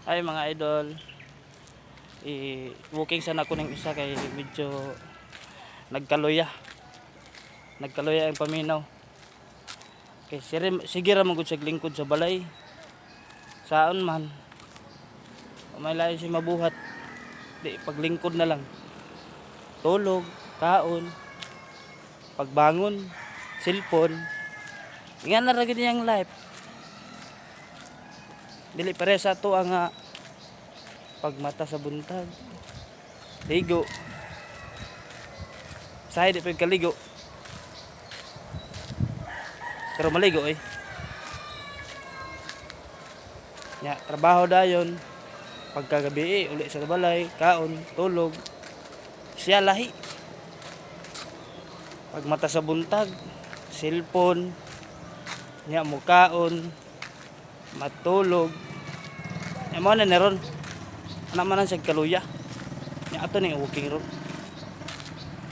Ay mga idol, i-walking sana ko ng isa kay medyo nagkaluya. Nagkaluya ang paminaw. Kay sige ra man gud sa lingkod sa balay. Saon man. May lain si mabuhat. Di paglingkod na lang. Tulog, kaon, pagbangon, cellphone. Nga na ra gid niyang life. Dili pare sa to ang pagmata sa buntag. Ligo. Sahay di pag kaligo. Pero maligo eh. Ya, trabaho dayon. Pagkagabi uli sa balay, kaon, tulog. Siya lahi. Pagmata sa buntag, cellphone, nya mo kaon, matulog. Ya mo na neron. Ana man ang kaluya. Nya ato ning walking ron.